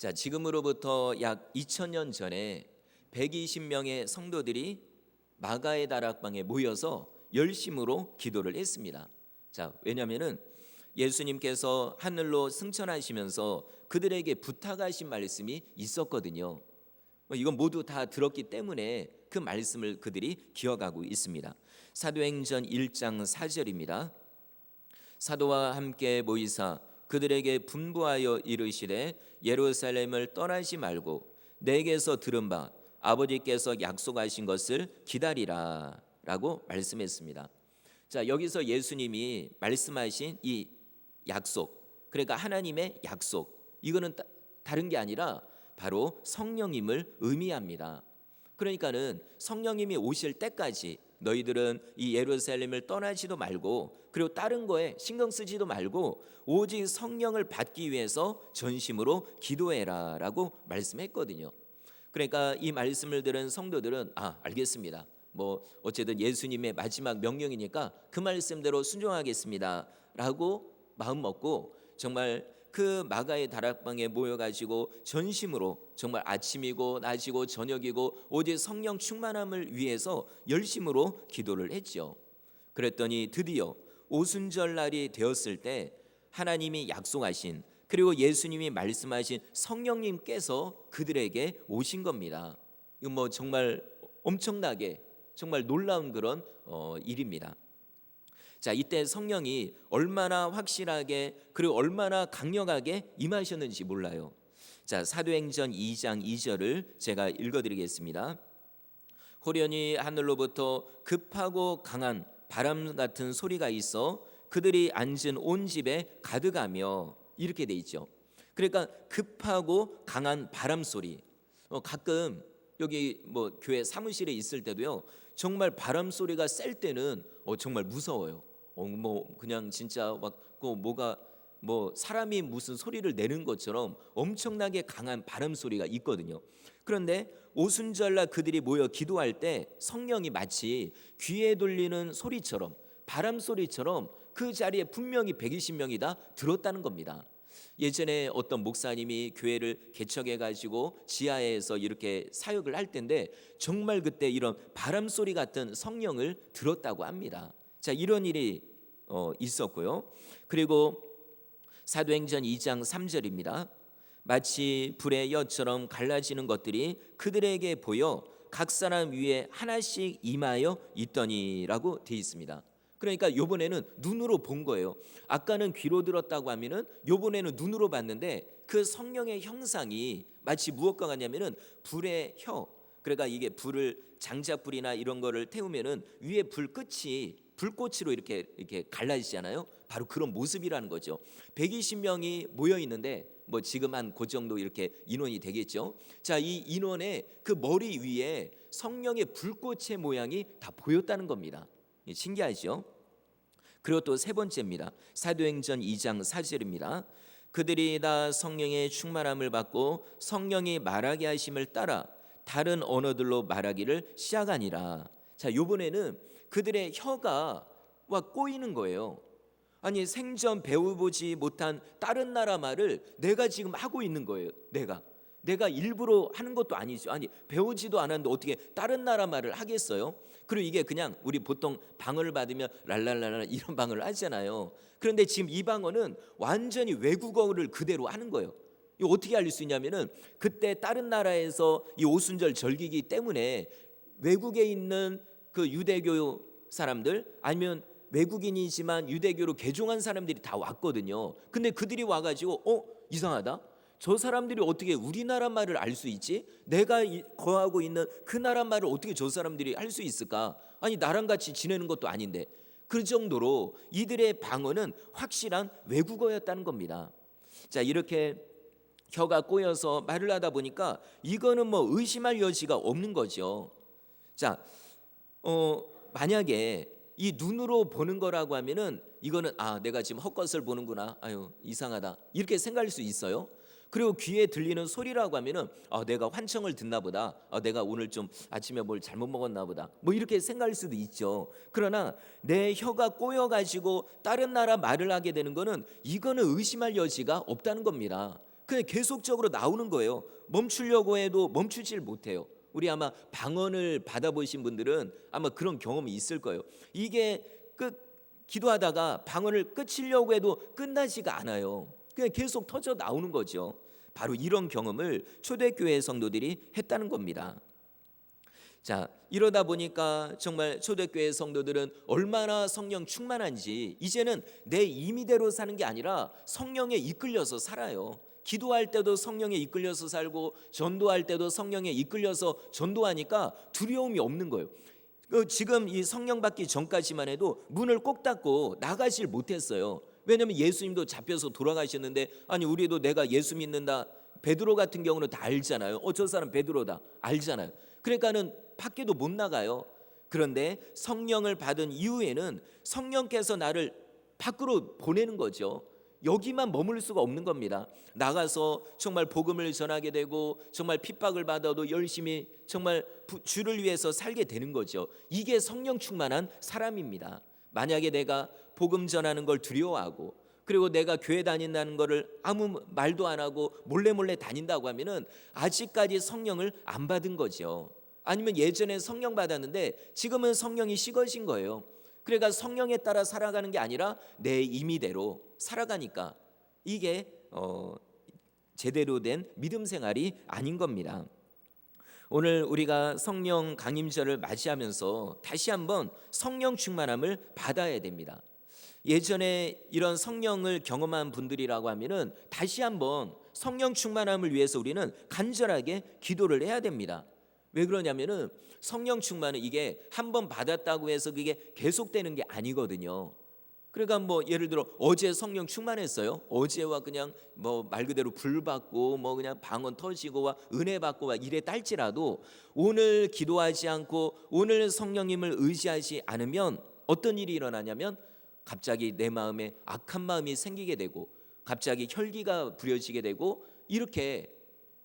자, 지금으로부터 약 2000년 전에 120명의 성도들이 마가의 다락방에 모여서 열심으로 기도를 했습니다. 자, 왜냐하면은 예수님께서 하늘로 승천하시면서 그들에게 부탁하신 말씀이 있었거든요. 이건 모두 다 들었기 때문에 그 말씀을 그들이 기억하고 있습니다. 사도행전 1장 4절입니다. 사도와 함께 모이사 그들에게 분부하여 이르시되 예루살렘을 떠나지 말고 내게서 들은 바 아버지께서 약속하신 것을 기다리라 라고 말씀했습니다. 자, 여기서 예수님이 말씀하신 이 약속, 그러니까 하나님의 약속, 이거는 다른 게 아니라 바로 성령님을 의미합니다. 그러니까는 성령님이 오실 때까지 너희들은 이 예루살렘을 떠나지도 말고 그리고 다른 거에 신경 쓰지도 말고 오직 성령을 받기 위해서 전심으로 기도해라 라고 말씀했거든요. 그러니까 이 말씀을 들은 성도들은 알겠습니다. 어쨌든 예수님의 마지막 명령이니까 그 말씀대로 순종하겠습니다 라고 마음 먹고 정말 그 마가의 다락방에 모여가지고 전심으로 정말 아침이고 낮이고 저녁이고 오직 성령 충만함을 위해서 열심으로 기도를 했죠. 그랬더니 드디어 오순절 날이 되었을 때 하나님이 약속하신 그리고 예수님이 말씀하신 성령님께서 그들에게 오신 겁니다. 이거 정말 엄청나게 정말 놀라운 그런 일입니다. 자, 이때 성령이 얼마나 확실하게 그리고 얼마나 강력하게 임하셨는지 몰라요. 자, 사도행전 2장 2절을 제가 읽어드리겠습니다. 호련히 하늘로부터 급하고 강한 바람 같은 소리가 있어 그들이 앉은 온 집에 가득하며 이렇게 돼 있죠. 그러니까 급하고 강한 바람 소리. 가끔 여기 교회 사무실에 있을 때도요. 정말 바람 소리가 셀 때는 정말 무서워요. 그냥 진짜 뭐가 사람이 무슨 소리를 내는 것처럼 엄청나게 강한 바람 소리가 있거든요. 그런데 오순절날 그들이 모여 기도할 때 성령이 마치 귀에 돌리는 소리처럼 바람 소리처럼 그 자리에 분명히 120명이 다 들었다는 겁니다. 예전에 어떤 목사님이 교회를 개척해 가지고 지하에서 이렇게 사역을 할 때인데 정말 그때 이런 바람 소리 같은 성령을 들었다고 합니다. 자, 이런 일이 있었고요. 그리고 사도행전 2장 3절입니다. 마치 불의 엿처럼 갈라지는 것들이 그들에게 보여 각 사람 위에 하나씩 임하여 있더니라고 되어 있습니다. 그러니까 요번에는 눈으로 본 거예요. 아까는 귀로 들었다고 하면은 요번에는 눈으로 봤는데 그 성령의 형상이 마치 무엇과 같냐면은 불의 혀. 그러니까 이게 불을 장작불이나 이런 거를 태우면은 위에 불 끝이 불꽃으로 이렇게 갈라지잖아요. 바로 그런 모습이라는 거죠. 120명이 모여 있는데 지금 한 그 정도 이렇게 인원이 되겠죠. 자, 이 인원의 그 머리 위에 성령의 불꽃의 모양이 다 보였다는 겁니다. 신기하죠? 그리고 또 세 번째입니다. 사도행전 2장 4절입니다. 그들이 다 성령의 충만함을 받고 성령이 말하게 하심을 따라 다른 언어들로 말하기를 시작하니라. 자, 요번에는 그들의 혀가 꼬이는 거예요. 아니, 생전 배워보지 못한 다른 나라 말을 내가 지금 하고 있는 거예요. 내가 일부러 하는 것도 아니죠. 아니, 배우지도 않았는데 어떻게 다른 나라 말을 하겠어요? 그리고 이게 그냥 우리 보통 방언을 받으면 랄랄랄라 이런 방언을 하잖아요. 그런데 지금 이 방언은 완전히 외국어를 그대로 하는 거예요. 이거 어떻게 알릴 수 있냐면은 그때 다른 나라에서 이 오순절 절기이기 때문에 외국에 있는 그 유대교 사람들 아니면 외국인이지만 유대교로 개종한 사람들이 다 왔거든요. 근데 그들이 와가지고 이상하다. 저 사람들이 어떻게 우리나라 말을 알 수 있지? 내가 거하고 있는 그 나라 말을 어떻게 저 사람들이 할 수 있을까? 아니, 나랑 같이 지내는 것도 아닌데. 그 정도로 이들의 방언은 확실한 외국어였다는 겁니다. 자, 이렇게 혀가 꼬여서 말을 하다 보니까 이거는 의심할 여지가 없는 거죠. 자, 만약에 이 눈으로 보는 거라고 하면은 이거는 내가 지금 헛것을 보는구나. 아유, 이상하다. 이렇게 생각할 수 있어요. 그리고 귀에 들리는 소리라고 하면은 내가 환청을 듣나 보다. 내가 오늘 좀 아침에 뭘 잘못 먹었나 보다. 이렇게 생각할 수도 있죠. 그러나 내 혀가 꼬여 가지고 다른 나라 말을 하게 되는 거는 이거는 의심할 여지가 없다는 겁니다. 그냥 계속적으로 나오는 거예요. 멈추려고 해도 멈추질 못해요. 우리 아마 방언을 받아보신 분들은 아마 그런 경험이 있을 거예요. 이게 기도하다가 방언을 끝이려고 해도 끝나지가 않아요. 그냥 계속 터져 나오는 거죠. 바로 이런 경험을 초대교회 성도들이 했다는 겁니다. 자, 이러다 보니까 정말 초대교회 성도들은 얼마나 성령 충만한지 이제는 내 임의대로 사는 게 아니라 성령에 이끌려서 살아요. 기도할 때도 성령에 이끌려서 살고 전도할 때도 성령에 이끌려서 전도하니까 두려움이 없는 거예요. 지금 이 성령 받기 전까지만 해도 문을 꼭 닫고 나가질 못했어요. 왜냐하면 예수님도 잡혀서 돌아가셨는데, 아니 우리도 내가 예수 믿는다, 베드로 같은 경우는 다 알잖아요. 저 사람 베드로다 알잖아요. 그러니까는 밖에도 못 나가요. 그런데 성령을 받은 이후에는 성령께서 나를 밖으로 보내는 거죠. 여기만 머물 수가 없는 겁니다. 나가서 정말 복음을 전하게 되고 정말 핍박을 받아도 열심히 정말 주를 위해서 살게 되는 거죠. 이게 성령 충만한 사람입니다. 만약에 내가 복음 전하는 걸 두려워하고 그리고 내가 교회 다닌다는 거를 아무 말도 안 하고 몰래 다닌다고 하면은 아직까지 성령을 안 받은 거죠. 아니면 예전에 성령 받았는데 지금은 성령이 식어진 거예요. 그러니까 성령에 따라 살아가는 게 아니라 내 임의대로 살아가니까 이게 제대로 된 믿음 생활이 아닌 겁니다. 오늘 우리가 성령 강림절을 맞이하면서 다시 한번 성령 충만함을 받아야 됩니다. 예전에 이런 성령을 경험한 분들이라고 하면은 다시 한번 성령 충만함을 위해서 우리는 간절하게 기도를 해야 됩니다. 왜 그러냐면은 성령 충만은 이게 한번 받았다고 해서 그게 계속되는 게 아니거든요. 그러니까 뭐 예를 들어 어제 성령 충만했어요. 어제와 그냥 뭐 말 그대로 불 받고 뭐 그냥 방언 터지고와 은혜 받고 와 이래 딸지라도 오늘 기도하지 않고 오늘 성령님을 의지하지 않으면 어떤 일이 일어나냐면 갑자기 내 마음에 악한 마음이 생기게 되고 갑자기 혈기가 부려지게 되고 이렇게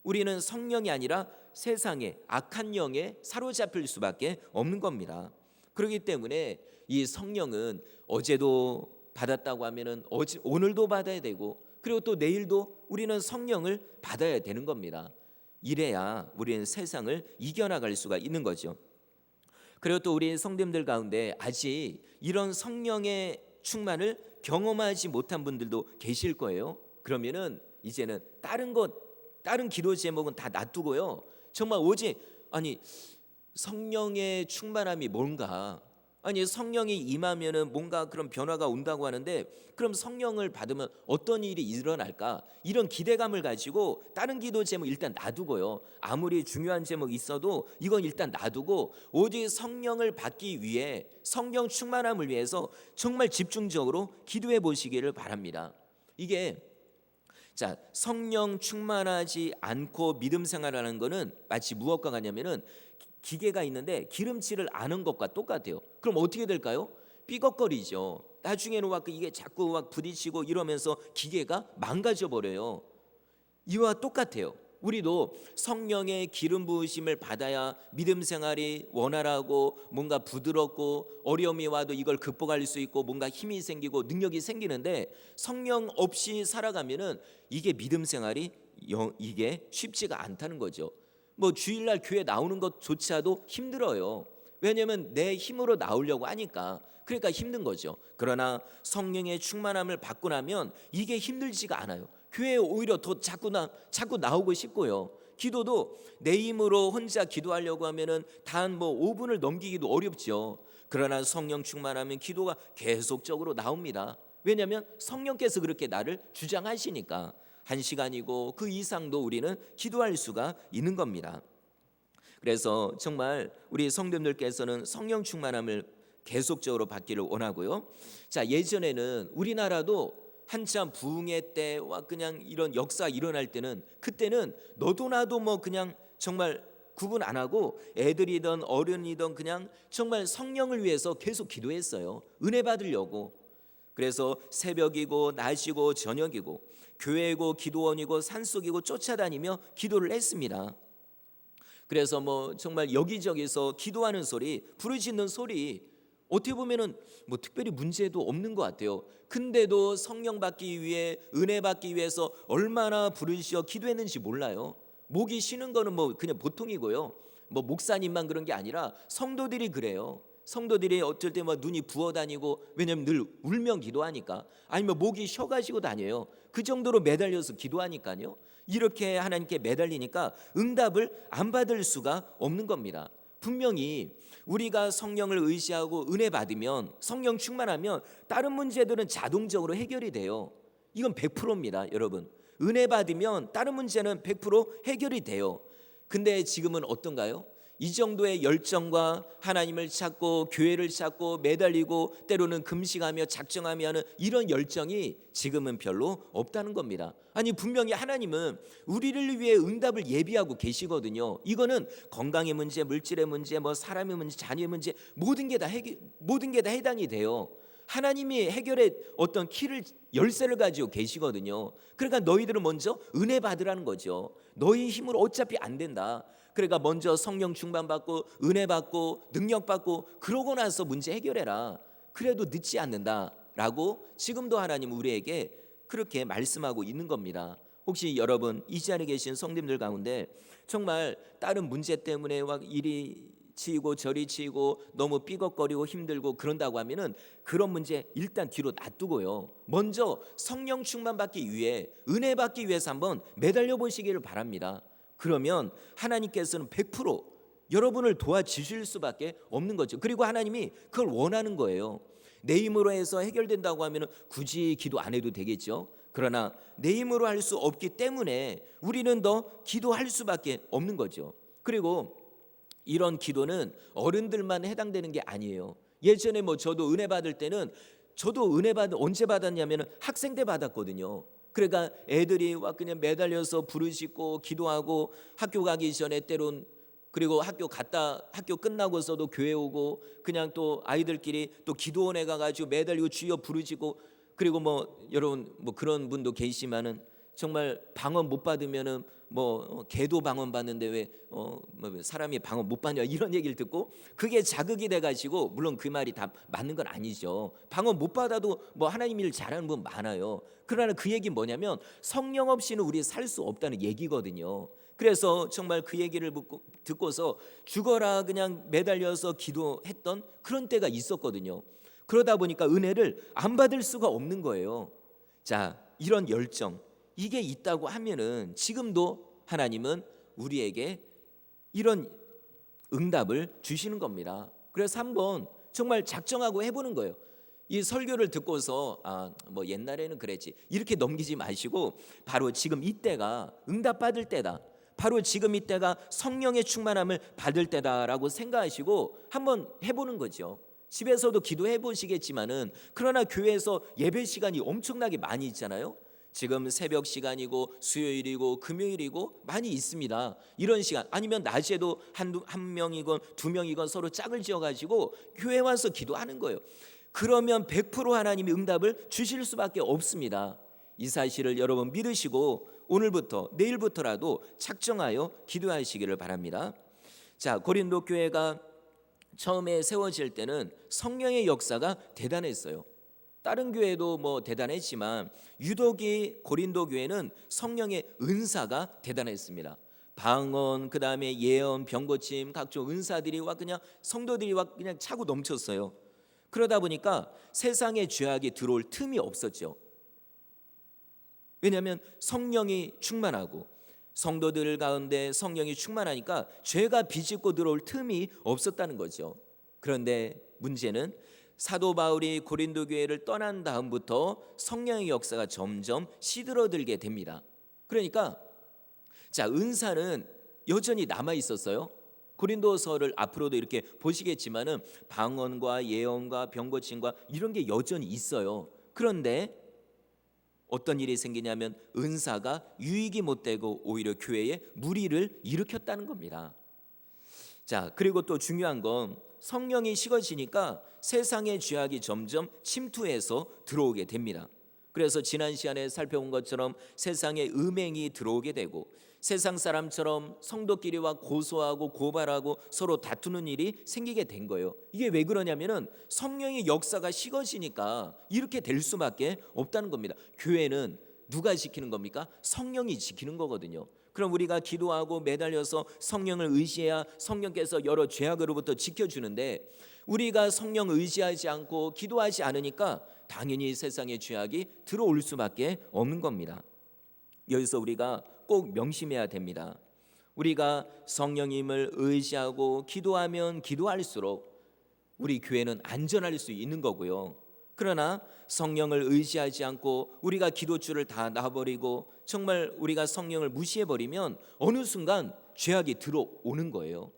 우리는 성령이 아니라 세상에 악한 영에 사로잡힐 수밖에 없는 겁니다. 그렇기 때문에 이 성령은 어제도 받았다고 하면은 오늘도 받아야 되고 그리고 또 내일도 우리는 성령을 받아야 되는 겁니다. 이래야 우리는 세상을 이겨나갈 수가 있는 거죠. 그리고 또 우리 성도님들 가운데 아직 이런 성령의 충만을 경험하지 못한 분들도 계실 거예요. 그러면은 이제는 다른 기도 제목은 다 놔두고요. 정말 오직 성령의 충만함이 뭔가, 성령이 임하면은 뭔가 그런 변화가 온다고 하는데 그럼 성령을 받으면 어떤 일이 일어날까? 이런 기대감을 가지고 다른 기도 제목 일단 놔두고요. 아무리 중요한 제목 있어도 이건 일단 놔두고 오직 성령을 받기 위해 성령 충만함을 위해서 정말 집중적으로 기도해 보시기를 바랍니다. 이게 성령 충만하지 않고 믿음 생활하는 거는 마치 무엇과 같냐면은 기계가 있는데 기름칠을 안 한 것과 똑같아요. 그럼 어떻게 될까요? 삐걱거리죠. 나중에는 이게 자꾸 부딪히고 이러면서 기계가 망가져 버려요. 이와 똑같아요. 우리도 성령의 기름 부으심을 받아야 믿음 생활이 원활하고 뭔가 부드럽고 어려움이 와도 이걸 극복할 수 있고 뭔가 힘이 생기고 능력이 생기는데 성령 없이 살아가면은 이게 믿음 생활이 이게 쉽지가 않다는 거죠. 뭐 주일날 교회 나오는 것조차도 힘들어요. 왜냐하면 내 힘으로 나오려고 하니까 그러니까 힘든 거죠. 그러나 성령의 충만함을 받고 나면 이게 힘들지가 않아요. 교회에 오히려 더 자꾸 나오고 싶고요. 기도도 내 힘으로 혼자 기도하려고 하면은 단 5분을 넘기기도 어렵죠. 그러나 성령 충만하면 기도가 계속적으로 나옵니다. 왜냐하면 성령께서 그렇게 나를 주장하시니까 1시간이고 그 이상도 우리는 기도할 수가 있는 겁니다. 그래서 정말 우리 성도님들께서는 성령 충만함을 계속적으로 받기를 원하고요. 예전에는 우리나라도 한참 부흥회 때와 그냥 이런 역사 일어날 때는 그때는 너도 나도 그냥 정말 구분 안 하고 애들이든 어른이든 그냥 정말 성령을 위해서 계속 기도했어요. 은혜 받으려고. 그래서 새벽이고 낮이고 저녁이고 교회고 기도원이고 산속이고 쫓아다니며 기도를 했습니다. 그래서 정말 여기저기서 기도하는 소리, 부르짖는 소리 어떻게 보면은 뭐 특별히 문제도 없는 것 같아요. 근데도 성령 받기 위해, 은혜 받기 위해서 얼마나 부르짖어 기도했는지 몰라요. 목이 쉬는 거는 뭐 그냥 보통이고요. 뭐 목사님만 그런 게 아니라 성도들이 그래요. 성도들이 어쩔 때 막 눈이 부어 다니고, 왜냐면 늘 울면 기도하니까, 아니면 목이 쉬어가지고 다녀요. 그 정도로 매달려서 기도하니까요. 이렇게 하나님께 매달리니까 응답을 안 받을 수가 없는 겁니다. 분명히 우리가 성령을 의지하고 은혜 받으면, 성령 충만하면 다른 문제들은 자동적으로 해결이 돼요. 이건 100%입니다, 여러분. 은혜 받으면 다른 문제는 100% 해결이 돼요. 근데 지금은 어떤가요? 이 정도의 열정과 하나님을 찾고 교회를 찾고 매달리고 때로는 금식하며 작정하며 하는 이런 열정이 지금은 별로 없다는 겁니다. 아니, 분명히 하나님은 우리를 위해 응답을 예비하고 계시거든요. 이거는 건강의 문제, 물질의 문제, 뭐 사람의 문제, 자녀의 문제, 모든 게 다 해당이 돼요. 하나님이 해결의 어떤 키를, 열쇠를 가지고 계시거든요. 그러니까 너희들은 먼저 은혜 받으라는 거죠. 너희 힘으로 어차피 안 된다. 그러니까 먼저 성령 충만 받고 은혜 받고 능력 받고 그러고 나서 문제 해결해라. 그래도 늦지 않는다라고 지금도 하나님 우리에게 그렇게 말씀하고 있는 겁니다. 혹시 여러분 이 자리에 계신 성도님들 가운데 정말 다른 문제 때문에 막 이리 치이고 저리 치이고 너무 삐걱거리고 힘들고 그런다고 하면은 그런 문제 일단 뒤로 놔두고요. 먼저 성령 충만 받기 위해, 은혜 받기 위해서 한번 매달려 보시기를 바랍니다. 그러면 하나님께서는 100% 여러분을 도와주실 수밖에 없는 거죠. 그리고 하나님이 그걸 원하는 거예요. 내 힘으로 해서 해결된다고 하면 굳이 기도 안 해도 되겠죠. 그러나 내 힘으로 할 수 없기 때문에 우리는 더 기도할 수밖에 없는 거죠. 그리고 이런 기도는 어른들만 해당되는 게 아니에요. 예전에 뭐 저도 은혜 받을 때는, 저도 은혜 언제 받았냐면 학생 때 받았거든요. 그러니까 애들이 와 그냥 매달려서 부르짖고 기도하고, 학교 가기 전에 때론, 그리고 학교 끝나고서도 교회 오고, 그냥 또 아이들끼리 또 기도원에 가가지고 매달리고 주여 부르짖고, 그리고 뭐 여러분 뭐 그런 분도 계시지만은 정말 방언 못 받으면은 뭐 개도 방언 받는데 왜 뭐 사람이 방언 못 받냐 이런 얘기를 듣고 그게 자극이 돼가지고, 물론 그 말이 다 맞는 건 아니죠. 방언 못 받아도 뭐 하나님 일 잘하는 분 많아요. 그러나 그 얘기 뭐냐면 성령 없이는 우리 살 수 없다는 얘기거든요. 그래서 정말 그 얘기를 듣고서 죽어라 그냥 매달려서 기도했던 그런 때가 있었거든요. 그러다 보니까 은혜를 안 받을 수가 없는 거예요. 자, 이런 열정, 이게 있다고 하면은 지금도 하나님은 우리에게 이런 응답을 주시는 겁니다. 그래서 한번 정말 작정하고 해보는 거예요. 이 설교를 듣고서 뭐 옛날에는 그랬지 이렇게 넘기지 마시고, 바로 지금 이때가 응답 받을 때다, 바로 지금 이때가 성령의 충만함을 받을 때다라고 생각하시고 한번 해보는 거죠. 집에서도 기도해 보시겠지만은, 그러나 교회에서 예배 시간이 엄청나게 많이 있잖아요. 지금 새벽 시간이고 수요일이고 금요일이고 많이 있습니다. 이런 시간, 아니면 낮에도 한 명이건 두 명이건 서로 짝을 지어가지고 교회 와서 기도하는 거예요. 그러면 100% 하나님이 응답을 주실 수밖에 없습니다. 이 사실을 여러분 믿으시고 오늘부터 내일부터라도 작정하여 기도하시기를 바랍니다. 자, 고린도 교회가 처음에 세워질 때는 성령의 역사가 대단했어요. 다른 교회도 뭐 대단했지만 유독이 고린도 교회는 성령의 은사가 대단했습니다. 방언, 그 다음에 예언, 병고침, 각종 은사들이 와 그냥 성도들이 와 그냥 차고 넘쳤어요. 그러다 보니까 세상의 죄악이 들어올 틈이 없었죠. 왜냐하면 성령이 충만하고 성도들 가운데 성령이 충만하니까 죄가 비집고 들어올 틈이 없었다는 거죠. 그런데 문제는 사도 바울이 고린도 교회를 떠난 다음부터 성령의 역사가 점점 시들어들게 됩니다. 그러니까 자, 은사는 여전히 남아 있었어요. 고린도서를 앞으로도 이렇게 보시겠지만은 방언과 예언과 병고침과 이런 게 여전히 있어요. 그런데 어떤 일이 생기냐면 은사가 유익이 못 되고 오히려 교회에 무리를 일으켰다는 겁니다. 자, 그리고 또 중요한 건 성령이 식어지니까 세상의 죄악이 점점 침투해서 들어오게 됩니다. 그래서 지난 시간에 살펴본 것처럼 세상의 음행이 들어오게 되고, 세상 사람처럼 성도끼리와 고소하고 고발하고 서로 다투는 일이 생기게 된 거예요. 이게 왜 그러냐면은 성령의 역사가 식어지니까 이렇게 될 수밖에 없다는 겁니다. 교회는 누가 지키는 겁니까? 성령이 지키는 거거든요. 그럼 우리가 기도하고 매달려서 성령을 의지해야 성령께서 여러 죄악으로부터 지켜주는데, 우리가 성령 의지하지 않고 기도하지 않으니까 당연히 세상의 죄악이 들어올 수밖에 없는 겁니다. 여기서 우리가 꼭 명심해야 됩니다. 우리가 성령님을 의지하고 기도하면 기도할수록 우리 교회는 안전할 수 있는 거고요. 그러나 성령을 의지하지 않고 우리가 기도줄을 다 놔버리고 정말 우리가 성령을 무시해버리면 어느 순간 죄악이 들어오는 거예요.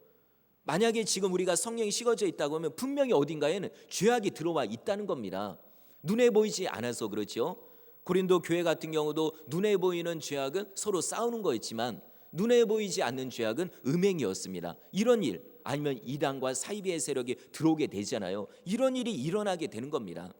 만약에 지금 우리가 성령이 식어져 있다고 하면 분명히 어딘가에는 죄악이 들어와 있다는 겁니다. 눈에 보이지 않아서 그렇죠. 고린도 교회 같은 경우도 눈에 보이는 죄악은 서로 싸우는 거였지만 눈에 보이지 않는 죄악은 음행이었습니다. 이런 일, 아니면 이단과 사이비의 세력이 들어오게 되잖아요. 이런 일이 일어나게 되는 겁니다.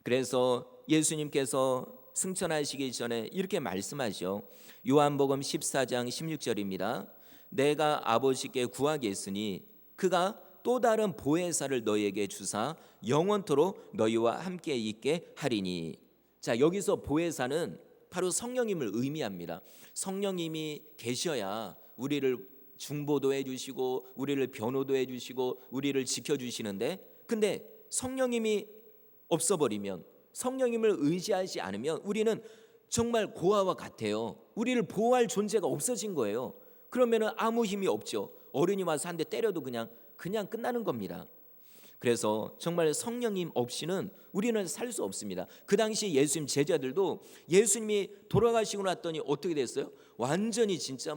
그래서 예수님께서 승천하시기 전에 이렇게 말씀하죠. 요한복음 14장 16절입니다. 내가 아버지께 구하겠으니 그가 또 다른 보혜사를 너희에게 주사 영원토록 너희와 함께 있게 하리니. 자, 여기서 보혜사는 바로 성령님을 의미합니다. 성령님이 계셔야 우리를 중보도 해주시고 우리를 변호도 해주시고 우리를 지켜주시는데, 근데 성령님이 없어버리면, 성령님을 의지하지 않으면 우리는 정말 고아와 같아요. 우리를 보호할 존재가 없어진 거예요. 그러면 아무 힘이 없죠. 어른이 와서 한 대 때려도 그냥 끝나는 겁니다. 그래서 정말 성령님 없이는 우리는 살 수 없습니다. 그 당시 예수님 제자들도 예수님이 돌아가시고 났더니 어떻게 됐어요? 완전히 진짜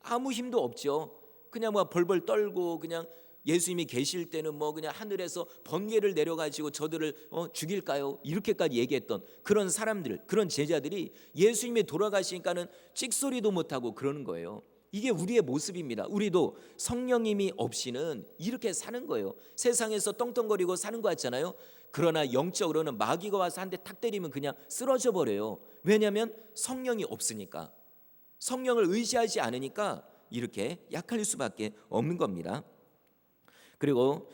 아무 힘도 없죠. 그냥 벌벌 떨고, 그냥 예수님이 계실 때는 그냥 하늘에서 번개를 내려가지고 저들을 죽일까요? 이렇게까지 얘기했던 그런 사람들, 그런 제자들이 예수님이 돌아가시니까는 찍소리도 못하고 그러는 거예요. 이게 우리의 모습입니다. 우리도 성령님이 없이는 이렇게 사는 거예요. 세상에서 떵떵거리고 사는 것 같잖아요. 그러나 영적으로는 마귀가 와서 한 대 탁 때리면 그냥 쓰러져 버려요. 왜냐하면 성령이 없으니까, 성령을 의지하지 않으니까 이렇게 약할 수밖에 없는 겁니다. 그리고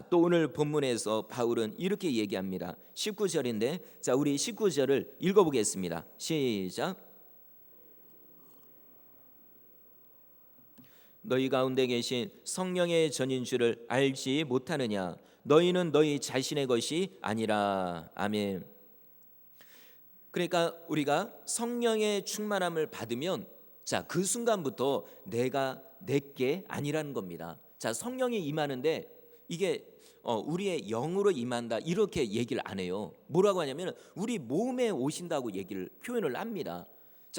또 오늘 본문에서 바울은 이렇게 얘기합니다. 19절인데 우리 19절을 읽어보겠습니다. 시작. 너희 가운데 계신 성령의 전인 줄을 알지 못하느냐? 너희는 너희 자신의 것이 아니라. 아멘. 그러니까 우리가 성령의 충만함을 받으면 그 순간부터 내가 내게 아니라는 겁니다. 성령이 임하는데 이게 우리의 영으로 임한다 이렇게 얘기를 안 해요. 뭐라고 하냐면 우리 몸에 오신다고 표현을 합니다.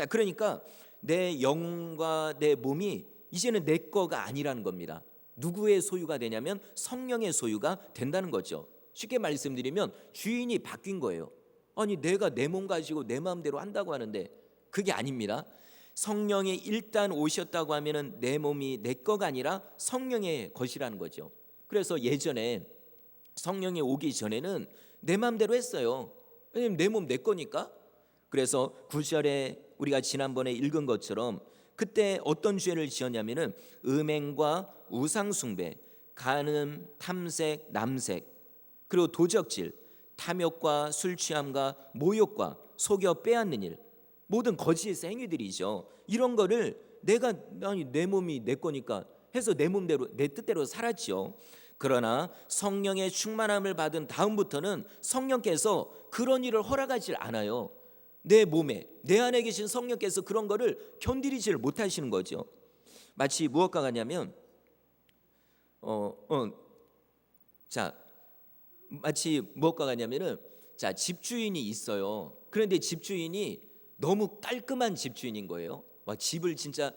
그러니까 내 영과 내 몸이 이제는 내 거가 아니라는 겁니다. 누구의 소유가 되냐면 성령의 소유가 된다는 거죠. 쉽게 말씀드리면 주인이 바뀐 거예요. 아니, 내가 내 몸 가지고 내 마음대로 한다고 하는데 그게 아닙니다. 성령이 일단 오셨다고 하면은 내 몸이 내 거가 아니라 성령의 것이라는 거죠. 그래서 예전에 성령이 오기 전에는 내 마음대로 했어요. 왜냐면 내 몸 내 거니까. 그래서 9절에 우리가 지난번에 읽은 것처럼 그때 어떤 죄를 지었냐면은 음행과 우상숭배, 간음, 탐색, 남색, 그리고 도적질, 탐욕과 술취함과 모욕과 속여 빼앗는 일, 모든 거짓의 행위들이죠. 이런 거를 내 몸이 내 거니까 해서 내 몸대로 내 뜻대로 살았죠. 그러나 성령의 충만함을 받은 다음부터는 성령께서 그런 일을 허락하지 않아요. 내 몸에, 내 안에 계신 성령께서 그런 거를 견디지를 못하시는 거죠. 마치 무엇과 같냐면 마치 무엇과 같냐면은 집주인이 있어요. 그런데 집주인이 너무 깔끔한 집주인인 거예요. 집을 진짜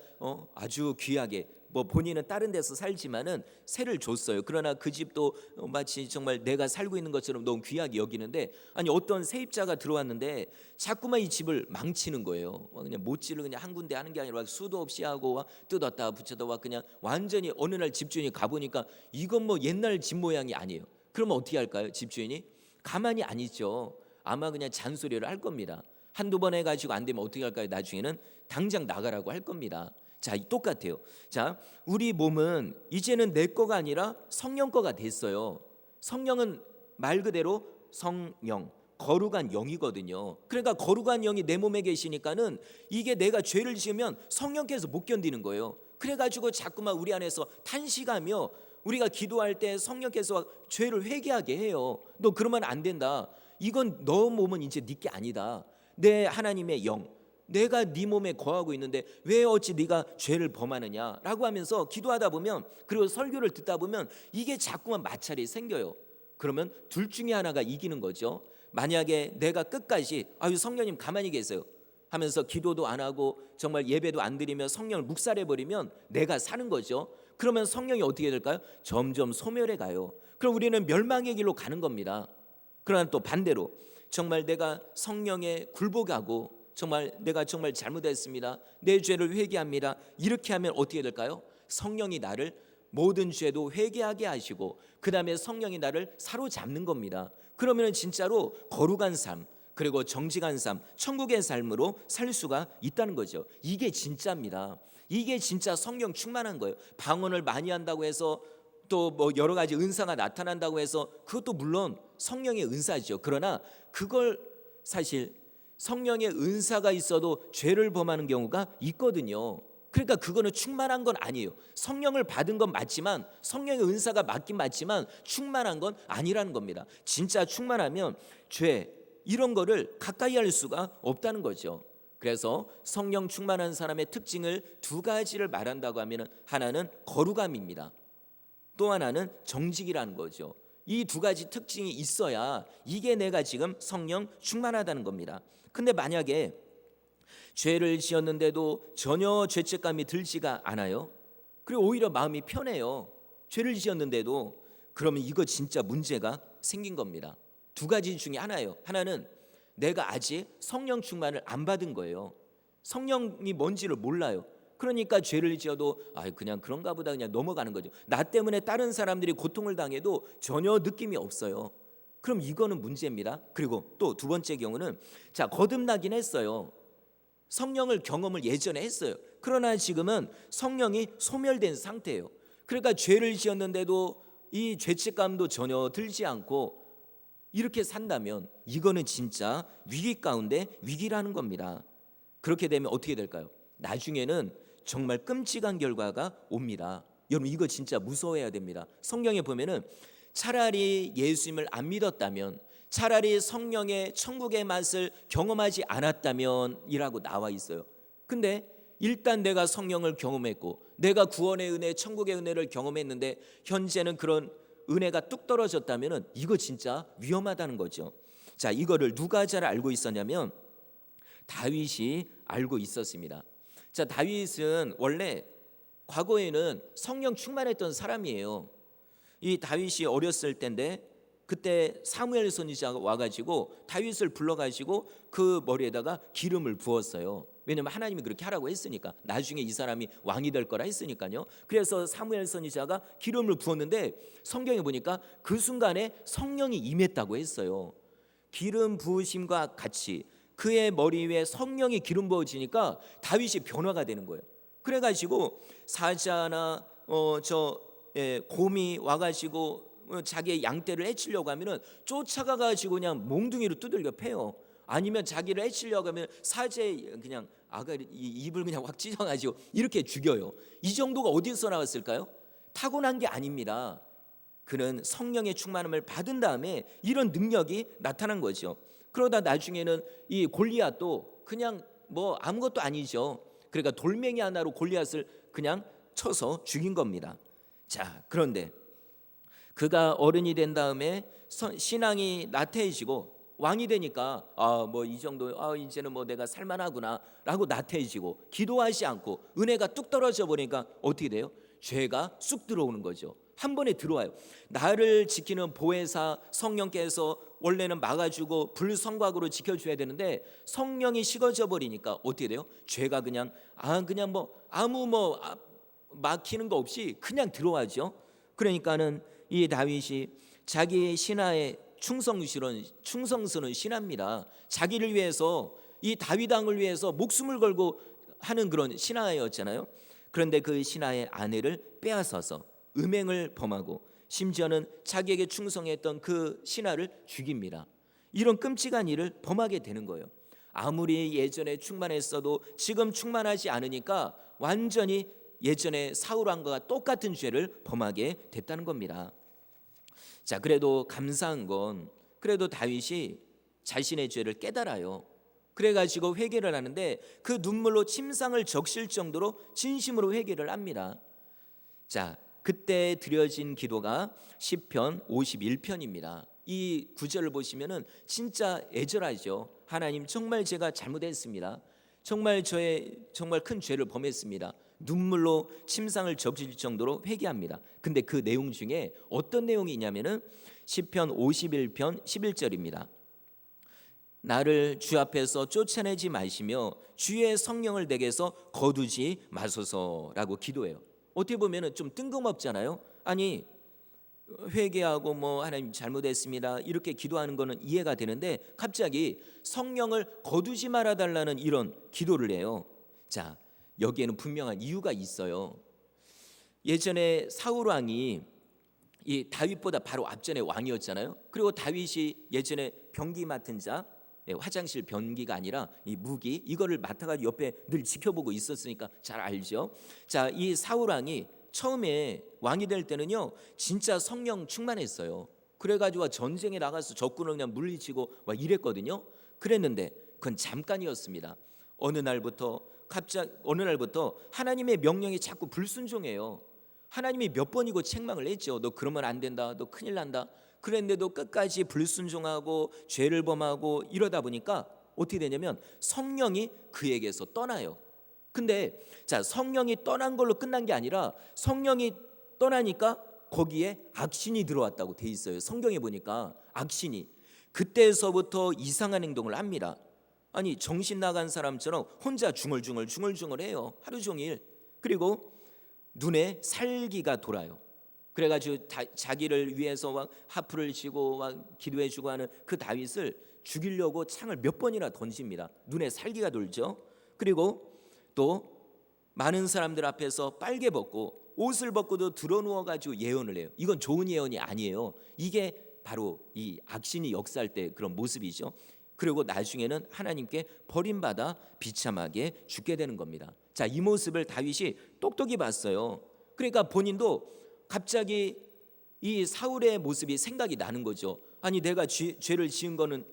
아주 귀하게, 본인은 다른 데서 살지만은 세를 줬어요. 그러나 그 집도 마치 정말 내가 살고 있는 것처럼 너무 귀하게 여기는데, 아니 어떤 세입자가 들어왔는데 자꾸만 이 집을 망치는 거예요. 그냥 못질을 그냥 한 군데 하는 게 아니라 수도 없이 하고 뜯었다 붙였다 그냥 완전히 어느 날 집주인이 가보니까 이건 옛날 집 모양이 아니에요. 그러면 어떻게 할까요? 집주인이 가만히 안 있죠. 아마 그냥 잔소리를 할 겁니다. 한두 번 해가지고 안 되면 어떻게 할까요? 나중에는 당장 나가라고 할 겁니다. 자, 똑같아요. 자, 우리 몸은 이제는 내 거가 아니라 성령 거가 됐어요. 성령은 말 그대로 성령, 거룩한 영이거든요. 그러니까 거룩한 영이 내 몸에 계시니까는 이게 내가 죄를 지으면 성령께서 못 견디는 거예요. 그래가지고 자꾸만 우리 안에서 탄식하며 우리가 기도할 때 성령께서 죄를 회개하게 해요. 너 그러면 안 된다. 이건 너 몸은 이제 네 게 아니다. 내 하나님의 영, 내가 네 몸에 거하고 있는데 왜 어찌 네가 죄를 범하느냐라고 하면서 기도하다 보면, 그리고 설교를 듣다 보면 이게 자꾸만 마찰이 생겨요. 그러면 둘 중에 하나가 이기는 거죠. 만약에 내가 끝까지 아유 성령님 가만히 계세요 하면서 기도도 안 하고 정말 예배도 안 드리며 성령을 묵살해 버리면 내가 사는 거죠. 그러면 성령이 어떻게 될까요? 점점 소멸해 가요. 그럼 우리는 멸망의 길로 가는 겁니다. 그러나 또 반대로 정말 내가 성령에 굴복하고 정말 내가 정말 잘못했습니다, 내 죄를 회개합니다, 이렇게 하면 어떻게 될까요? 성령이 나를 모든 죄도 회개하게 하시고 그 다음에 성령이 나를 사로잡는 겁니다. 그러면 진짜로 거룩한 삶, 그리고 정직한 삶, 천국의 삶으로 살 수가 있다는 거죠. 이게 진짜입니다. 이게 진짜 성령 충만한 거예요. 방언을 많이 한다고 해서 또 뭐 여러 가지 은사가 나타난다고 해서 그것도 물론 성령의 은사죠. 그러나 그걸 사실 성령의 은사가 있어도 죄를 범하는 경우가 있거든요. 그러니까 그거는 충만한 건 아니에요. 성령을 받은 건 맞지만, 성령의 은사가 맞긴 맞지만 충만한 건 아니라는 겁니다. 진짜 충만하면 죄 이런 거를 가까이 할 수가 없다는 거죠. 그래서 성령 충만한 사람의 특징을 두 가지를 말한다고 하면, 하나는 거룩함입니다. 또 하나는 정직이라는 거죠. 이 두 가지 특징이 있어야 이게 내가 지금 성령 충만하다는 겁니다. 근데 만약에 죄를 지었는데도 전혀 죄책감이 들지가 않아요. 그리고 오히려 마음이 편해요. 죄를 지었는데도, 그러면 이거 진짜 문제가 생긴 겁니다. 두 가지 중에 하나예요. 하나는 내가 아직 성령 충만을 안 받은 거예요. 성령이 뭔지를 몰라요. 그러니까 죄를 지어도 그냥 그런가 보다 그냥 넘어가는 거죠. 나 때문에 다른 사람들이 고통을 당해도 전혀 느낌이 없어요. 그럼 이거는 문제입니다. 그리고 또 두 번째 경우는, 자, 거듭나긴 했어요. 성령을 경험을 예전에 했어요. 그러나 지금은 성령이 소멸된 상태예요. 그러니까 죄를 지었는데도 이 죄책감도 전혀 들지 않고 이렇게 산다면 이거는 진짜 위기 가운데 위기라는 겁니다. 그렇게 되면 어떻게 될까요? 나중에는 정말 끔찍한 결과가 옵니다. 여러분 이거 진짜 무서워해야 됩니다. 성경에 보면은 차라리 예수님을 안 믿었다면, 차라리 성령의 천국의 맛을 경험하지 않았다면 이라고 나와 있어요. 근데 일단 내가 성령을 경험했고 내가 구원의 은혜, 천국의 은혜를 경험했는데 현재는 그런 은혜가 뚝 떨어졌다면 이거 진짜 위험하다는 거죠. 자, 이거를 누가 잘 알고 있었냐면 다윗이 알고 있었습니다. 자, 다윗은 원래 과거에는 성령 충만했던 사람이에요. 이 다윗이 어렸을 때인데 그때 사무엘 선지자가 와가지고 다윗을 불러가지고 그 머리에다가 기름을 부었어요. 왜냐하면 하나님이 그렇게 하라고 했으니까, 나중에 이 사람이 왕이 될 거라 했으니까요. 그래서 사무엘 선지자가 기름을 부었는데 성경에 보니까 그 순간에 성령이 임했다고 했어요. 기름 부으심과 같이 그의 머리 위에 성령이 기름 부어지니까 다윗이 변화가 되는 거예요. 그래가지고 사자나 곰이 와가지고 자기의 양떼를 해치려고 하면은 쫓아가가지고 그냥 몽둥이로 두들겨 패요. 아니면 자기를 해치려고 하면 사제의 그냥 입을 그냥 확 찢어가지고 이렇게 죽여요. 이 정도가 어디서 나왔을까요? 타고난 게 아닙니다. 그는 성령의 충만함을 받은 다음에 이런 능력이 나타난 거죠. 그러다 나중에는 이 골리앗도 그냥 뭐 아무것도 아니죠. 그러니까 돌멩이 하나로 골리앗을 그냥 쳐서 죽인 겁니다. 자, 그런데 그가 어른이 된 다음에 신앙이 나태해지고 왕이 되니까 뭐 이 정도 이제는 뭐 내가 살만하구나라고 나태해지고 기도하지 않고 은혜가 뚝 떨어져 버리니까 어떻게 돼요? 죄가 쑥 들어오는 거죠. 한 번에 들어와요. 나를 지키는 보혜사 성령께서 원래는 막아주고 불성곽으로 지켜줘야 되는데 성령이 식어져 버리니까 어떻게 돼요? 죄가 그냥 막히는 거 없이 그냥 들어와죠. 그러니까는 이 다윗이 자기 신하의 충성스러운 신하입니다. 자기를 위해서 이 다윗 왕을 위해서 목숨을 걸고 하는 그런 신하였잖아요. 그런데 그 신하의 아내를 빼앗아서 음행을 범하고 심지어는 자기에게 충성했던 그 신하를 죽입니다. 이런 끔찍한 일을 범하게 되는 거예요. 아무리 예전에 충만했어도 지금 충만하지 않으니까 완전히 예전에 사울 왕과 똑같은 죄를 범하게 됐다는 겁니다. 자, 그래도 감사한 건 그래도 다윗이 자신의 죄를 깨달아요. 그래가지고 회개를 하는데 그 눈물로 침상을 적실 정도로 진심으로 회개를 합니다. 자, 그때 드려진 기도가 시편 51편입니다. 이 구절을 보시면은 진짜 애절하죠. 하나님, 정말 제가 잘못했습니다. 정말 정말 큰 죄를 범했습니다. 눈물로 침상을 적실 정도로 회개합니다. 근데 그 내용 중에 어떤 내용이 있냐면은 시편 51편 11절입니다. 나를 주 앞에서 쫓아내지 마시며 주의 성령을 내게서 거두지 마소서라고 기도해요. 어떻게 보면은 좀 뜬금없잖아요. 아니, 회개하고 뭐 하나님 잘못했습니다 이렇게 기도하는 거는 이해가 되는데 갑자기 성령을 거두지 말아 달라는 이런 기도를 해요. 자, 여기에는 분명한 이유가 있어요. 예전에 사울 왕이 이 다윗보다 바로 앞전에 왕이었잖아요. 그리고 다윗이 예전에 변기 맡은 자, 화장실 변기가 아니라 이 무기, 이거를 맡아가지고 옆에 늘 지켜보고 있었으니까 잘 알죠. 자, 이 사울 왕이 처음에 왕이 될 때는요 진짜 성령 충만했어요. 그래가지고 전쟁에 나가서 적군을 그냥 물리치고 막 이랬거든요. 그랬는데 그건 잠깐이었습니다. 어느 날부터 하나님의 명령에 자꾸 불순종해요. 하나님이 몇 번이고 책망을 했죠. 너 그러면 안 된다, 너 큰일 난다. 그랬는데도 끝까지 불순종하고 죄를 범하고 이러다 보니까 어떻게 되냐면 성령이 그에게서 떠나요. 근데 자, 성령이 떠난 걸로 끝난 게 아니라 성령이 떠나니까 거기에 악신이 들어왔다고 돼 있어요. 성경에 보니까 악신이 그때서부터 이상한 행동을 합니다. 아니, 정신 나간 사람처럼 혼자 중얼중얼 해요. 하루 종일. 그리고 눈에 살기가 돌아요. 그래가지고 자기를 위해서 막 하프를 치고 막 기도해주고 하는 그 다윗을 죽이려고 창을 몇 번이나 던집니다. 눈에 살기가 돌죠. 그리고 또 많은 사람들 앞에서 빨개 벗고 옷을 벗고도 드러누워가지고 예언을 해요. 이건 좋은 예언이 아니에요. 이게 바로 이 악신이 역사할 때 그런 모습이죠. 그리고 나중에는 하나님께 버림받아 비참하게 죽게 되는 겁니다. 자, 이 모습을 다윗이 똑똑히 봤어요. 그러니까 본인도 갑자기 이 사울의 모습이 생각이 나는 거죠. 아니, 내가 죄를 지은 거는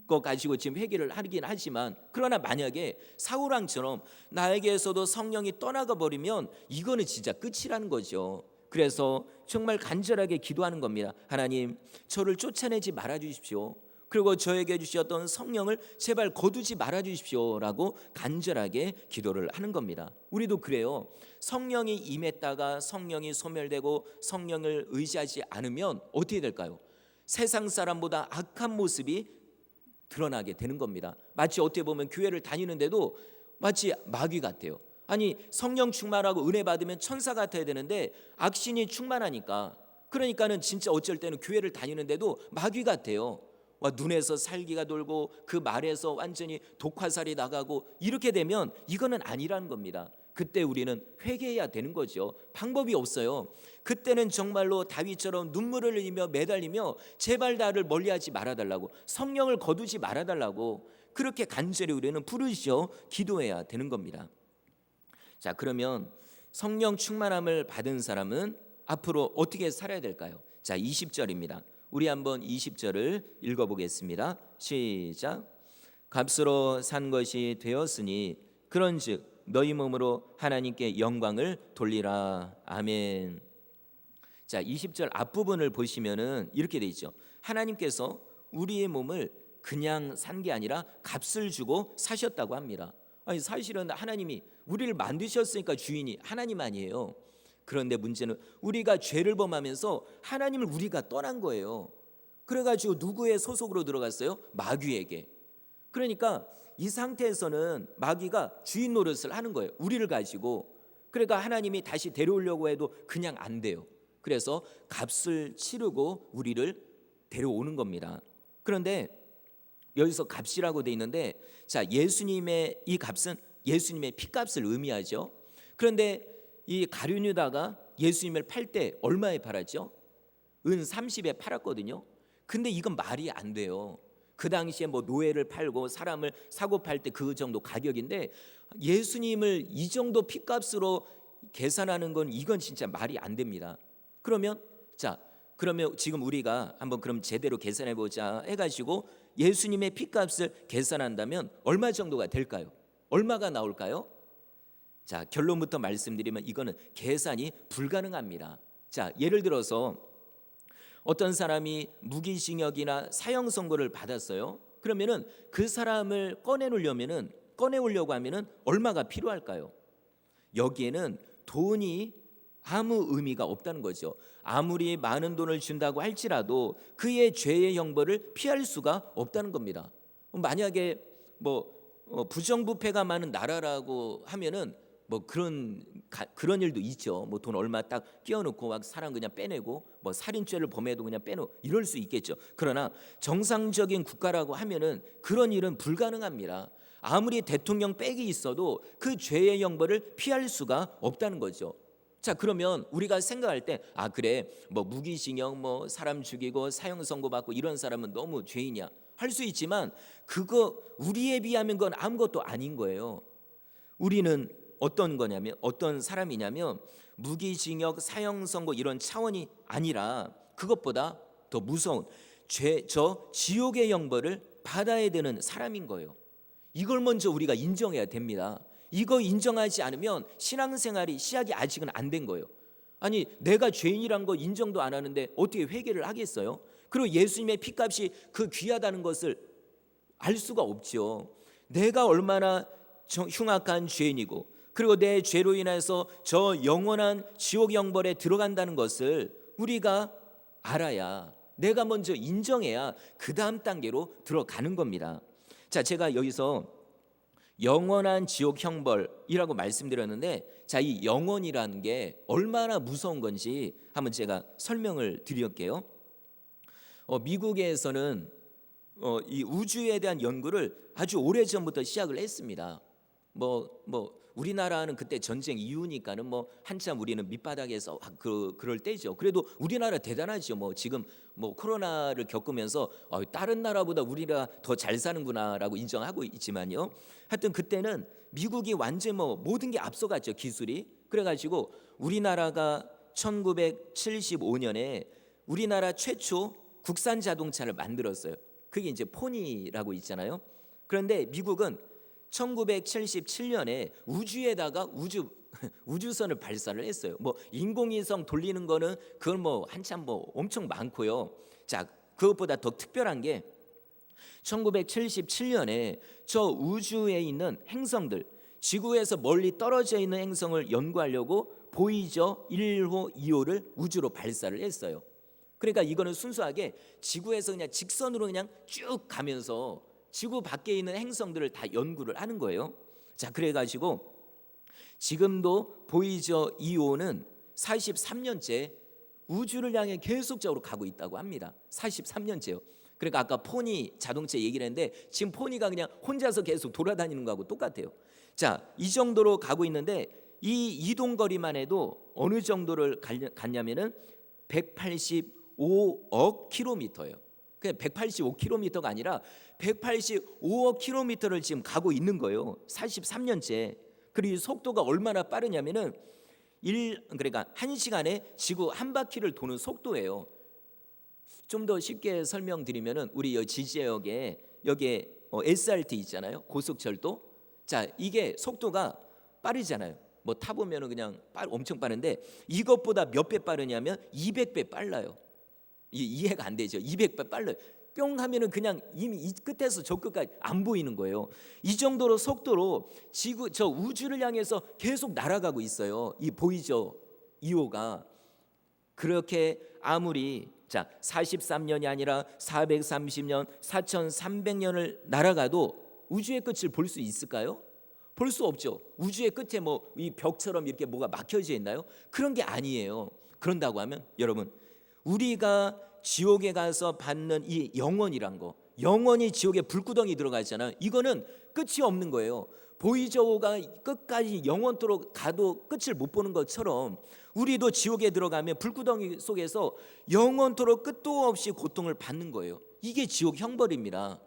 거 가지고 지금 회개를 하긴 하지만, 그러나 만약에 사울 왕처럼 나에게서도 성령이 떠나가 버리면 이거는 진짜 끝이라는 거죠. 그래서 정말 간절하게 기도하는 겁니다. 하나님, 저를 쫓아내지 말아 주십시오. 그리고 저에게 주셨던 성령을 제발 거두지 말아 주십시오라고 간절하게 기도를 하는 겁니다. 우리도 그래요. 성령이 임했다가 성령이 소멸되고 성령을 의지하지 않으면 어떻게 될까요? 세상 사람보다 악한 모습이 드러나게 되는 겁니다. 마치 어떻게 보면 교회를 다니는데도 마치 마귀 같아요. 아니, 성령 충만하고 은혜 받으면 천사 같아야 되는데 악신이 충만하니까, 그러니까는 진짜 어쩔 때는 교회를 다니는데도 마귀 같아요. 와, 눈에서 살기가 돌고 그 말에서 완전히 독화살이 나가고 이렇게 되면 이거는 아니라는 겁니다. 그때 우리는 회개해야 되는 거죠. 방법이 없어요. 그때는 정말로 다윗처럼 눈물을 흘리며 매달리며 제발 나를 멀리하지 말아달라고, 성령을 거두지 말아달라고 그렇게 간절히 우리는 부르시어 기도해야 되는 겁니다. 자, 그러면 성령 충만함을 받은 사람은 앞으로 어떻게 살아야 될까요? 자, 20절입니다. 우리 한번 20절을 읽어보겠습니다. 시작. 값으로 산 것이 되었으니 그런즉 너희 몸으로 하나님께 영광을 돌리라. 아멘. 자, 20절 앞부분을 보시면은 이렇게 돼 있죠. 하나님께서 우리의 몸을 그냥 산 게 아니라 값을 주고 사셨다고 합니다. 아니, 사실은 하나님이 우리를 만드셨으니까 주인이 하나님 아니에요. 그런데 문제는 우리가 죄를 범하면서 하나님을 우리가 떠난 거예요. 그래가지고 누구의 소속으로 들어갔어요? 마귀에게. 그러니까 이 상태에서는 마귀가 주인 노릇을 하는 거예요. 우리를 가지고. 그러니까 하나님이 다시 데려오려고 해도 그냥 안 돼요. 그래서 값을 치르고 우리를 데려오는 겁니다. 그런데 여기서 값이라고 돼 있는데, 자, 예수님의 이 값은 예수님의 피값을 의미하죠. 그런데 이 가룟 유다가 예수님을 팔 때 얼마에 팔았죠? 은 30에 팔았거든요. 근데 이건 말이 안 돼요. 그 당시에 뭐 노예를 팔고 사람을 사고 팔 때 그 정도 가격인데 예수님을 이 정도 피값으로 계산하는 건 이건 진짜 말이 안 됩니다. 그러면 그러면 지금 우리가 한번 그럼 제대로 계산해 보자 해가지고 예수님의 피값을 계산한다면 얼마 정도가 될까요? 얼마가 나올까요? 자, 결론부터 말씀드리면 이거는 계산이 불가능합니다. 자, 예를 들어서 어떤 사람이 무기징역이나 사형 선고를 받았어요. 그러면은 그 사람을 꺼내오려고 하면은 얼마가 필요할까요? 여기에는 돈이 아무 의미가 없다는 거죠. 아무리 많은 돈을 준다고 할지라도 그의 죄의 형벌을 피할 수가 없다는 겁니다. 만약에 부정부패가 많은 나라라고 하면은 그런 일도 있죠. 뭐 돈 얼마 딱 끼워놓고 막 사람 그냥 빼내고 뭐 살인죄를 범해도 그냥 빼놓고 이럴 수 있겠죠. 그러나 정상적인 국가라고 하면은 그런 일은 불가능합니다. 아무리 대통령 백이 있어도 그 죄의 형벌을 피할 수가 없다는 거죠. 자, 그러면 우리가 생각할 때 그래 뭐 무기징역 뭐 사람 죽이고 사형 선고받고 이런 사람은 너무 죄인이야 할 수 있지만 그거 우리에 비하면 그건 아무것도 아닌 거예요. 우리는 어떤 사람이냐면 무기징역 사형 선고 이런 차원이 아니라 그것보다 더 무서운 지옥의 형벌을 받아야 되는 사람인 거예요. 이걸 먼저 우리가 인정해야 됩니다. 이거 인정하지 않으면 신앙생활이 시작이 아직은 안 된 거예요. 아니 내가 죄인이란 거 인정도 안 하는데 어떻게 회개를 하겠어요? 그리고 예수님의 피값이 그 귀하다는 것을 알 수가 없죠. 내가 얼마나 흉악한 죄인이고 그리고 내 죄로 인해서 저 영원한 지옥 형벌에 들어간다는 것을 우리가 알아야, 내가 먼저 인정해야 그 다음 단계로 들어가는 겁니다. 자, 제가 여기서 영원한 지옥 형벌이라고 말씀드렸는데, 자, 이 영원이라는 게 얼마나 무서운 건지 한번 제가 설명을 드릴게요. 미국에서는 이 우주에 대한 연구를 아주 오래 전부터 시작을 했습니다. 우리나라는 그때 전쟁 이후니까는 한참 우리는 밑바닥에서 그럴 때죠. 그래도 우리나라 대단하죠. 지금 코로나를 겪으면서 다른 나라보다 우리가 더 잘 사는구나라고 인정하고 있지만요. 하여튼 그때는 미국이 완전 모든 게 앞서갔죠, 기술이. 그래가지고 우리나라가 1975년에 우리나라 최초 국산 자동차를 만들었어요. 그게 이제 포니라고 있잖아요. 그런데 미국은 1977년에 우주에다가 우주선을 발사를 했어요. 인공위성 돌리는 거는 그건 한참 엄청 많고요. 자, 그것보다 더 특별한 게 1977년에 저 우주에 있는 행성들, 지구에서 멀리 떨어져 있는 행성을 연구하려고 보이저 1호, 2호를 우주로 발사를 했어요. 그러니까 이거는 순수하게 지구에서 그냥 직선으로 그냥 쭉 가면서 지구 밖에 있는 행성들을 다 연구를 하는 거예요. 자, 그래가지고 지금도 보이저 2호는 43년째 우주를 향해 계속적으로 가고 있다고 합니다. 43년째요. 그러니까 아까 포니 자동차 얘기를 했는데 지금 포니가 그냥 혼자서 계속 돌아다니는 거하고 똑같아요. 자, 이 정도로 가고 있는데 이 이동 거리만 해도 어느 정도를 갔냐면은 185억 킬로미터예요. 그냥 185km가 아니라 185억 킬로미터를 지금 가고 있는 거예요. 43년째. 그리고 속도가 얼마나 빠르냐면은 그러니까 1시간에 지구 한 바퀴를 도는 속도예요. 좀 더 쉽게 설명드리면은 우리 여기 지지역에 여기에 SRT 있잖아요. 고속철도. 자, 이게 속도가 빠르잖아요. 타보면은 그냥 엄청 빠른데 이것보다 몇 배 빠르냐면 200배 빨라요. 이해가 안 되죠. 200배 빨라요. 뿅 하면은 그냥 이미 이 끝에서 저 끝까지 안 보이는 거예요. 이 정도로 속도로 저 우주를 향해서 계속 날아가고 있어요. 이 보이죠? 2호가. 그렇게 아무리 43년이 아니라 430년, 4300년을 날아가도 우주의 끝을 볼 수 있을까요? 볼 수 없죠. 우주의 끝에 이 벽처럼 이렇게 뭐가 막혀져 있나요? 그런 게 아니에요. 그런다고 하면 여러분, 우리가 지옥에 가서 받는 이 영원이란 거, 영원히 지옥의 불구덩이 들어가잖아요. 이거는 끝이 없는 거예요. 보이저우가 끝까지 영원토록 가도 끝을 못 보는 것처럼 우리도 지옥에 들어가면 불구덩이 속에서 영원토록 끝도 없이 고통을 받는 거예요. 이게 지옥 형벌입니다.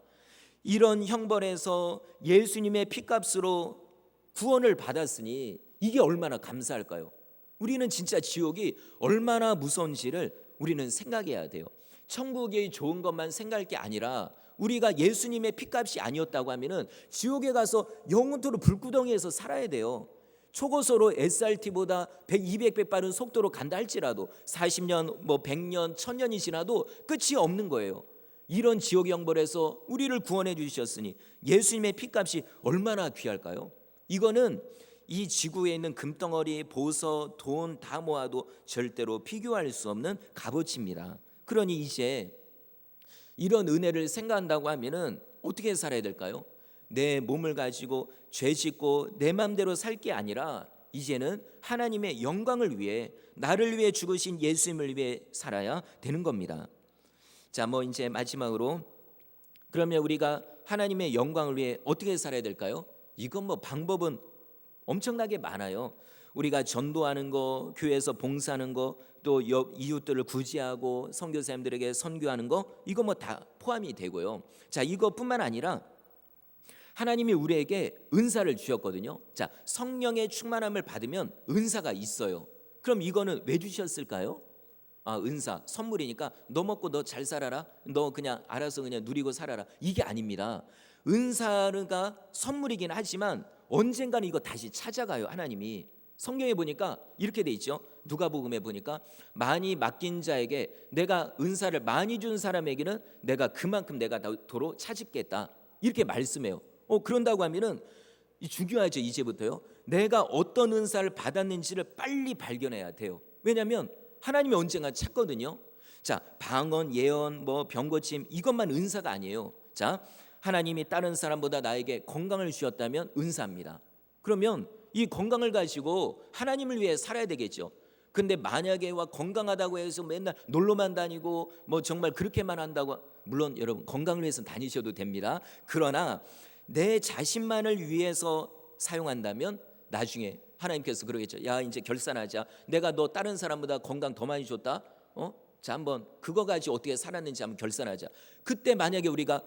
이런 형벌에서 예수님의 피값으로 구원을 받았으니 이게 얼마나 감사할까요? 우리는 진짜 지옥이 얼마나 무서운지를 우리는 생각해야 돼요. 천국이 좋은 것만 생각할 게 아니라 우리가 예수님의 피값이 아니었다고 하면은 지옥에 가서 영원토록 불구덩이에서 살아야 돼요. 초고속으로 SRT보다 100, 200배 빠른 속도로 간다 할지라도 40년, 100년, 1000년이 지나도 끝이 없는 거예요. 이런 지옥 형벌에서 우리를 구원해 주셨으니 예수님의 피값이 얼마나 귀할까요? 이거는 이 지구에 있는 금덩어리, 보석, 돈 다 모아도 절대로 비교할 수 없는 값어치입니다. 그러니 이제 이런 은혜를 생각한다고 하면은 어떻게 살아야 될까요? 내 몸을 가지고 죄 짓고 내 마음대로 살 게 아니라 이제는 하나님의 영광을 위해 나를 위해 죽으신 예수님을 위해 살아야 되는 겁니다. 자, 이제 마지막으로 그러면 우리가 하나님의 영광을 위해 어떻게 살아야 될까요? 이건 방법은 엄청나게 많아요. 우리가 전도하는 거, 교회에서 봉사하는 거, 또 이웃들을 구제하고 선교사님들에게 선교하는 거, 이거 다 포함이 되고요. 자, 이것뿐만 아니라 하나님이 우리에게 은사를 주셨거든요. 자, 성령의 충만함을 받으면 은사가 있어요. 그럼 이거는 왜 주셨을까요? 은사, 선물이니까 너 먹고 너 잘 살아라. 너 그냥 알아서 그냥 누리고 살아라. 이게 아닙니다. 은사가 선물이긴 하지만 언젠가는 이거 다시 찾아가요. 하나님이 성경에 보니까 이렇게 돼 있죠. 누가복음에 보니까 많이 맡긴 자에게 내가 은사를 많이 준 사람에게는 내가 그만큼 내가 도로 찾겠다. 이렇게 말씀해요. 그런다고 하면은 중요하죠. 이제부터요. 내가 어떤 은사를 받았는지를 빨리 발견해야 돼요. 왜냐하면 하나님이 언젠가 찾거든요. 자, 방언, 예언, 병고침 이것만 은사가 아니에요. 자, 하나님이 다른 사람보다 나에게 건강을 주셨다면 은사입니다. 그러면 이 건강을 가지고 하나님을 위해 살아야 되겠죠. 근데 만약에 건강하다고 해서 맨날 놀러만 다니고 정말 그렇게만 한다고, 물론 여러분 건강을 위해서 다니셔도 됩니다. 그러나 내 자신만을 위해서 사용한다면 나중에 하나님께서 그러겠죠. 야, 이제 결산하자. 내가 너 다른 사람보다 건강 더 많이 줬다. 자, 한번 그거 가지고 어떻게 살았는지 한번 결산하자. 그때 만약에 우리가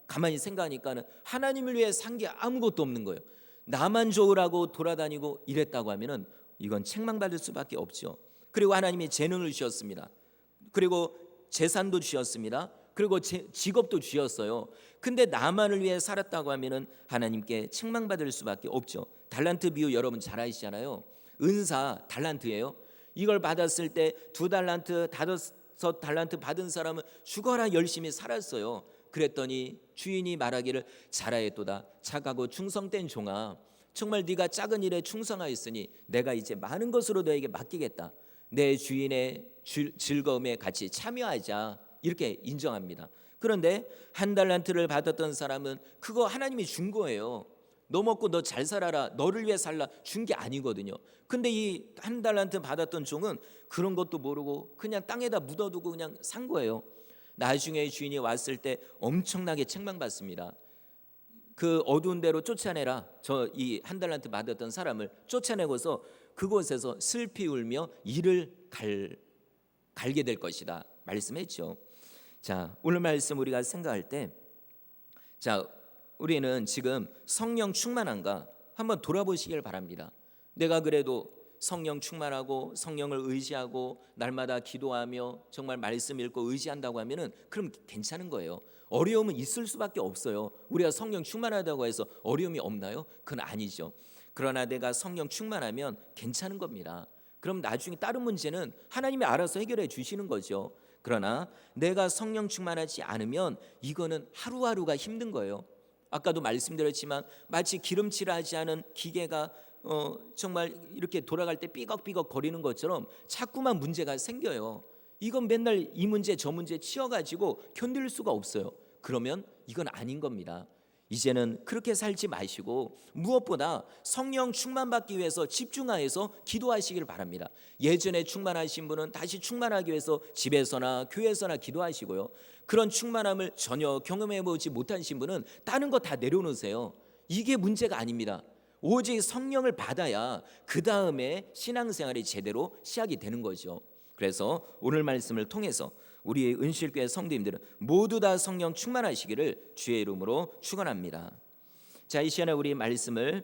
가만히 생각하니까는 하나님을 위해 산 게 아무것도 없는 거예요. 나만 좋으라고 돌아다니고 이랬다고 하면은 이건 책망받을 수밖에 없죠. 그리고 하나님이 재능을 주셨습니다. 그리고 재산도 주셨습니다. 그리고 직업도 주셨어요. 근데 나만을 위해 살았다고 하면은 하나님께 책망받을 수밖에 없죠. 달란트 비유 여러분 잘 아시잖아요. 은사 달란트예요. 이걸 받았을 때 2달란트, 5달란트 받은 사람은 죽어라 열심히 살았어요. 그랬더니 주인이 말하기를 잘하였도다 착하고 충성된 종아, 정말 네가 작은 일에 충성하였으니 내가 이제 많은 것으로 너에게 맡기겠다. 내 주인의 즐거움에 같이 참여하자. 이렇게 인정합니다. 그런데 1달란트를 받았던 사람은 그거 하나님이 준 거예요. 너 먹고 너 잘 살아라, 너를 위해 살라 준 게 아니거든요. 근데 이 1달란트 받았던 종은 그런 것도 모르고 그냥 땅에다 묻어두고 그냥 산 거예요. 나중에 주인이 왔을 때 엄청나게 책망받습니다. 그 어두운 데로 쫓아내라. 저 이 1달란트 받았던 사람을 쫓아내고서 그곳에서 슬피 울며 이를 갈게 될 것이다 말씀했죠. 자, 오늘 말씀 우리가 생각할 때, 자, 우리는 지금 성령 충만한가 한번 돌아보시길 바랍니다. 내가 그래도 성령 충만하고 성령을 의지하고 날마다 기도하며 정말 말씀 읽고 의지한다고 하면은 그럼 괜찮은 거예요. 어려움은 있을 수밖에 없어요. 우리가 성령 충만하다고 해서 어려움이 없나요? 그건 아니죠. 그러나 내가 성령 충만하면 괜찮은 겁니다. 그럼 나중에 다른 문제는 하나님이 알아서 해결해 주시는 거죠. 그러나 내가 성령 충만하지 않으면 이거는 하루하루가 힘든 거예요. 아까도 말씀드렸지만 마치 기름칠하지 않은 기계가 정말 이렇게 돌아갈 때 삐걱삐걱 거리는 것처럼 자꾸만 문제가 생겨요. 이건 맨날 이 문제 저 문제 치여가지고 견딜 수가 없어요. 그러면 이건 아닌 겁니다. 이제는 그렇게 살지 마시고 무엇보다 성령 충만받기 위해서 집중하여서 기도하시길 바랍니다. 예전에 충만하신 분은 다시 충만하기 위해서 집에서나 교회에서나 기도하시고요. 그런 충만함을 전혀 경험해 보지 못하신 분은 다른 거 다 내려놓으세요. 이게 문제가 아닙니다. 오직 성령을 받아야 그 다음에 신앙생활이 제대로 시작이 되는 거죠. 그래서 오늘 말씀을 통해서 우리의 은실교회 성도님들은 모두 다 성령 충만하시기를 주의 이름으로 축원합니다. 자, 이 시간에 우리 말씀을